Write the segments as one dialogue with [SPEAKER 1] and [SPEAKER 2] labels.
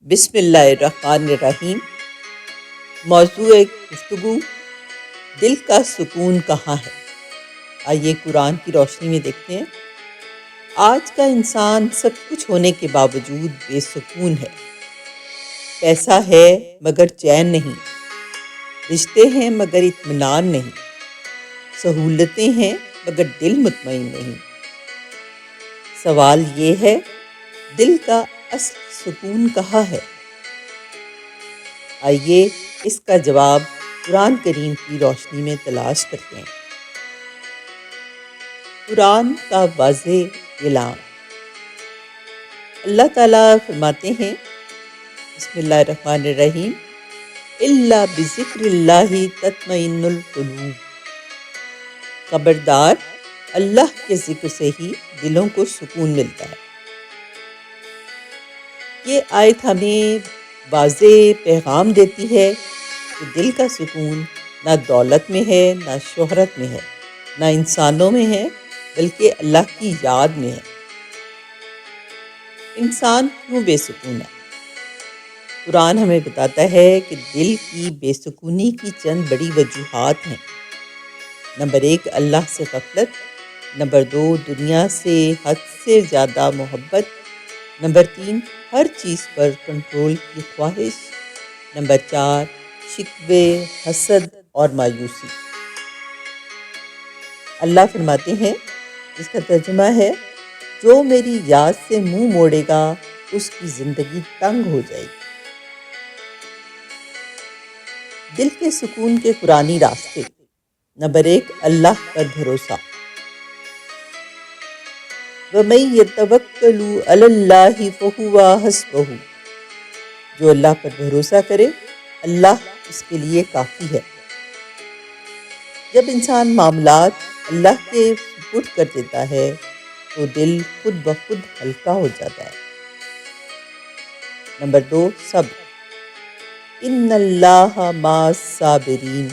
[SPEAKER 1] بسم اللہ الرحمن الرحیم۔ موضوع گفتگو دل کا سکون کہاں ہے؟ آئیے قرآن کی روشنی میں دیکھتے ہیں۔ آج کا انسان سب کچھ ہونے کے باوجود بے سکون ہے۔ پیسہ ہے مگر چین نہیں، رشتے ہیں مگر اطمینان نہیں، سہولتیں ہیں مگر دل مطمئن نہیں۔ سوال یہ ہے، دل کا اصل سکون کہاں ہے؟ آئیے اس کا جواب قرآن کریم کی روشنی میں تلاش کرتے ہیں۔ قرآن کا واضح اعلان۔ اللہ تعالیٰ فرماتے ہیں، بسم اللہ الرحمن الرحیم، الا بذکر اللہ تطمئن القلوب۔ خبردار، اللہ کے ذکر سے ہی دلوں کو سکون ملتا ہے۔ یہ آیت ہمیں واضح پیغام دیتی ہے کہ دل کا سکون نہ دولت میں ہے، نہ شہرت میں ہے، نہ انسانوں میں ہے، بلکہ اللہ کی یاد میں ہے۔ انسان کیوں بے سکون ہے؟ قرآن ہمیں بتاتا ہے کہ دل کی بے سکونی کی چند بڑی وجوہات ہیں۔ نمبر 1، اللہ سے غفلت۔ نمبر 2، دنیا سے حد سے زیادہ محبت۔ نمبر 3، ہر چیز پر کنٹرول کی خواہش۔ نمبر 4، شکوے، حسد اور مایوسی۔ اللہ فرماتے ہیں، جس کا ترجمہ ہے، جو میری یاد سے منہ موڑے گا اس کی زندگی تنگ ہو جائے گی۔ دل کے سکون کے قرآنی راستے۔ نمبر 1، اللہ پر بھروسہ۔ وَمَن يَتَوَکَّلْ عَلَى اللَّهِ فَهُوَ حَسْبُهُ۔ جو اللہ پر بھروسہ کرے، اللہ اس کے لیے کافی ہے۔ جب انسان معاملات اللہ کے سپرد کر دیتا ہے تو دل خود بخود ہلکا ہو جاتا ہے۔ نمبر 2، صبر۔ ان اللہ مع الصابرین۔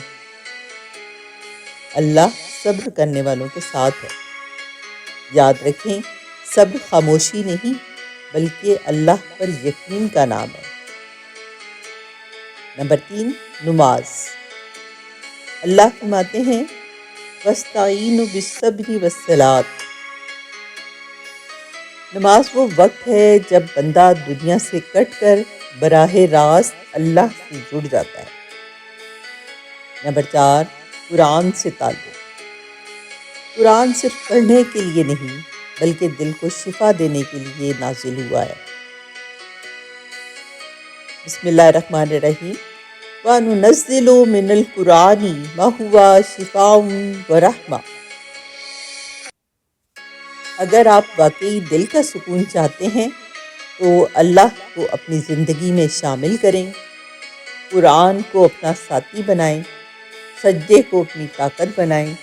[SPEAKER 1] اللہ صبر کرنے والوں کے ساتھ ہے۔ یاد رکھیں، صبر خاموشی نہیں بلکہ اللہ پر یقین کا نام ہے۔ نمبر 3، نماز۔ اللہ فرماتے ہیں، وَاسْتَعِینُوا بِالصَّبْرِ وَالصَّلَاۃِ۔ نماز وہ وقت ہے جب بندہ دنیا سے کٹ کر براہ راست اللہ سے جڑ جاتا ہے۔ نمبر 4، قرآن سے تعلق۔ قرآن صرف پڑھنے کے لیے نہیں بلکہ دل کو شفا دینے کے لیے نازل ہوا ہے۔ بسم اللہ الرحمن الرحیم۔ وَنُنَزِّلُ مِنَ الْقُرْآنِ مَا هُوَ شِفَاءٌ وَرَحْمَةٌ۔ اگر آپ واقعی دل کا سکون چاہتے ہیں تو اللہ کو اپنی زندگی میں شامل کریں، قرآن کو اپنا ساتھی بنائیں، سجدے کو اپنی طاقت بنائیں۔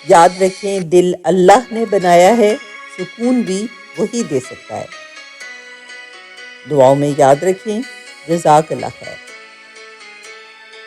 [SPEAKER 1] یاد رکھیں، دل اللہ نے بنایا ہے، سکون بھی وہی دے سکتا ہے۔ دعاؤں میں یاد رکھیں۔ جزاک اللہ خیر۔